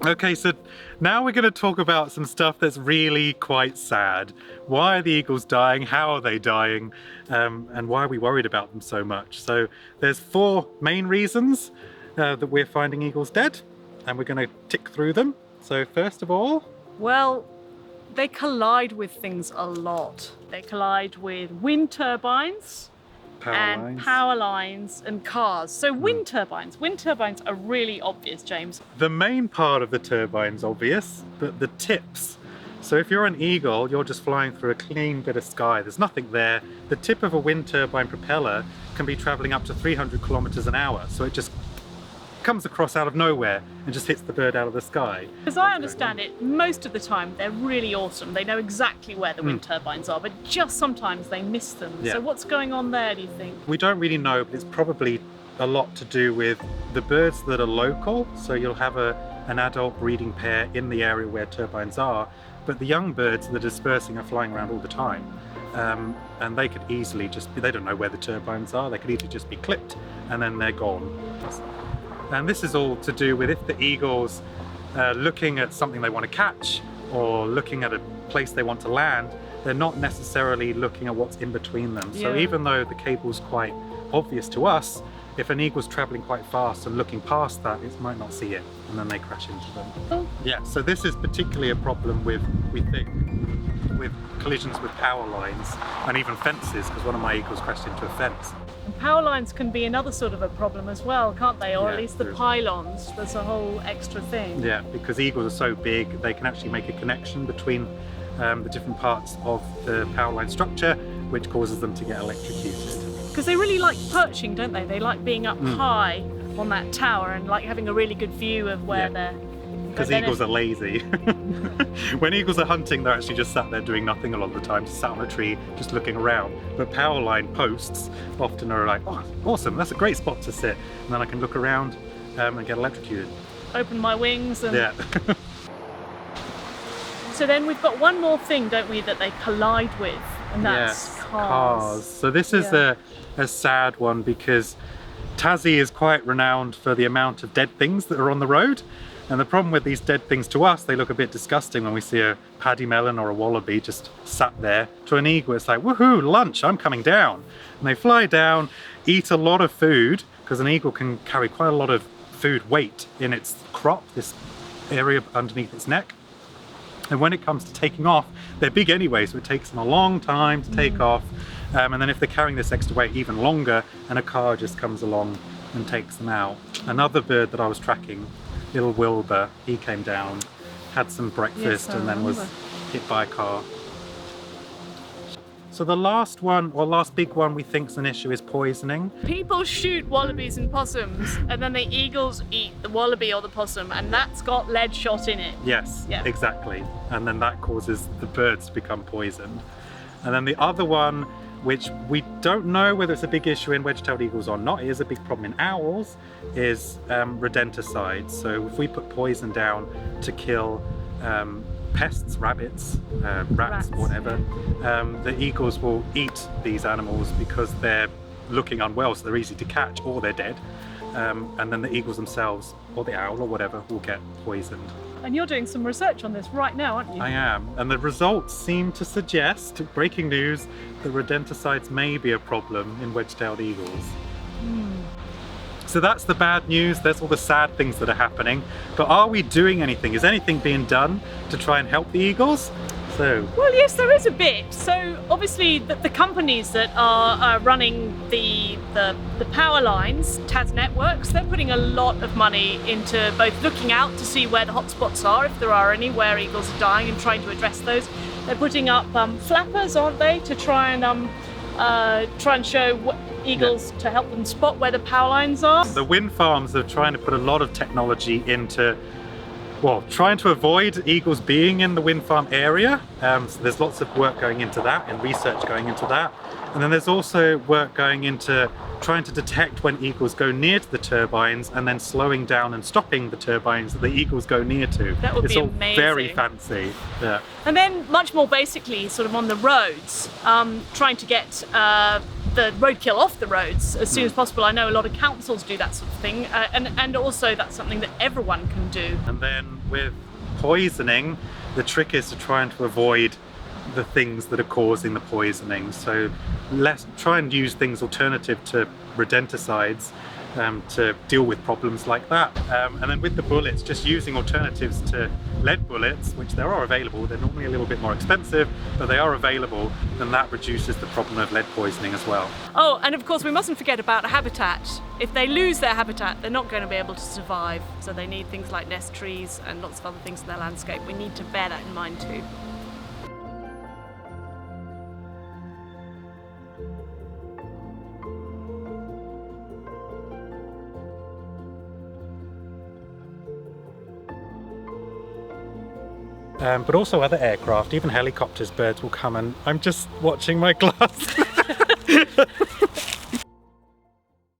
Okay, so now we're going to talk about some stuff that's really quite sad. Why are the eagles dying? How are they dying? And why are we worried about them so much? So there's 4 main reasons that we're finding eagles dead, and we're going to tick through them. So first of all... Well, they collide with things a lot. They collide with wind turbines, power lines and cars. So wind turbines are really obvious, James. The main part of the turbine's obvious, but the tips. So if you're an eagle, you're just flying through a clean bit of sky. There's nothing there. The tip of a wind turbine propeller can be traveling up to 300 kilometers an hour. So it just comes across out of nowhere and just hits the bird out of the sky. As I understand it, most of the time they're really awesome. They know exactly where the wind turbines are, but just sometimes they miss them. Yeah. So what's going on there, do you think? We don't really know, but it's probably a lot to do with the birds that are local. So you'll have an adult breeding pair in the area where turbines are, but the young birds that are dispersing are flying around all the time. And they could easily they don't know where the turbines are. They could easily just be clipped and then they're gone. And this is all to do with if the eagles are looking at something they want to catch or looking at a place they want to land, they're not necessarily looking at what's in between them. So even though the cable's quite obvious to us, if an eagle's traveling quite fast and looking past that, it might not see it, and then they crash into them. Oh. Yeah, so this is particularly a problem with, we think, with collisions with power lines and even fences, because one of my eagles crashed into a fence. And power lines can be another sort of a problem as well, can't they? Or Yeah, at least the pylons, there's a whole extra thing. Yeah, because eagles are so big, they can actually make a connection between the different parts of the power line structure, which causes them to get electrocuted. Because they really like perching, don't they? They like being up high on that tower and like having a really good view of where they're... Because eagles are lazy. When eagles are hunting, they're actually just sat there doing nothing a lot of the time, just sat on a tree, just looking around. But power line posts often are like, oh, awesome, that's a great spot to sit. And then I can look around and get electrocuted. Open my wings and... Yeah. So then we've got one more thing, don't we, that they collide with, and that's cars. So this is a sad one because Tassie is quite renowned for the amount of dead things that are on the road. And the problem with these dead things to us, they look a bit disgusting when we see a paddy melon or a wallaby just sat there. To an eagle, it's like, woohoo, lunch, I'm coming down. And they fly down, eat a lot of food, because an eagle can carry quite a lot of food weight in its crop, this area underneath its neck. And when it comes to taking off, they're big anyway, so it takes them a long time to take off. And then if they're carrying this extra weight even longer, and a car just comes along and takes them out. Another bird that I was tracking, little Wilbur, he came down, had some breakfast, and then was hit by a car. So the last one, or last big one we think is an issue, is poisoning. People shoot wallabies and possums, and then the eagles eat the wallaby or the possum, and that's got lead shot in it. Yes, exactly. And then that causes the birds to become poisoned. And then the other one, which we don't know whether it's a big issue in wedge-tailed eagles or not, it is a big problem in owls, is rodenticides. So if we put poison down to kill pests, rabbits, rats, whatever, the eagles will eat these animals because they're looking unwell, so they're easy to catch, or they're dead. And then the eagles themselves, or the owl or whatever, will get poisoned. And you're doing some research on this right now, aren't you? I am, and the results seem to suggest, breaking news, that rodenticides may be a problem in wedge-tailed eagles. So that's the bad news, there's all the sad things that are happening, but are we doing anything? Is anything being done to try and help the eagles? So... Well, yes, there is a bit. So obviously the companies that are running the power lines, Tas Networks, they're putting a lot of money into both looking out to see where the hotspots are, if there are any, where eagles are dying, and trying to address those. They're putting up flappers, aren't they, to try and show eagles to help them spot where the power lines are. The wind farms are trying to put a lot of technology into, well, trying to avoid eagles being in the wind farm area. So there's lots of work going into that and research going into that. And then there's also work going into trying to detect when eagles go near to the turbines and then slowing down and stopping the turbines that the eagles go near to. That would be amazing. It's all very fancy. Yeah. And then much more basically, sort of on the roads, trying to get the roadkill off the roads as soon as possible. I know a lot of councils do that sort of thing, and also that's something that everyone can do. And then with poisoning, the trick is to try and to avoid the things that are causing the poisoning. So try and use things alternative to rodenticides to deal with problems like that. And then with the bullets, just using alternatives to lead bullets, which there are available. They're normally a little bit more expensive, but they are available, and that reduces the problem of lead poisoning as well. Oh, and of course we mustn't forget about habitat. If they lose their habitat, they're not going to be able to survive. So they need things like nest trees and lots of other things in their landscape. We need to bear that in mind too. But also other aircraft, even helicopters, birds will come, and I'm just watching my glass.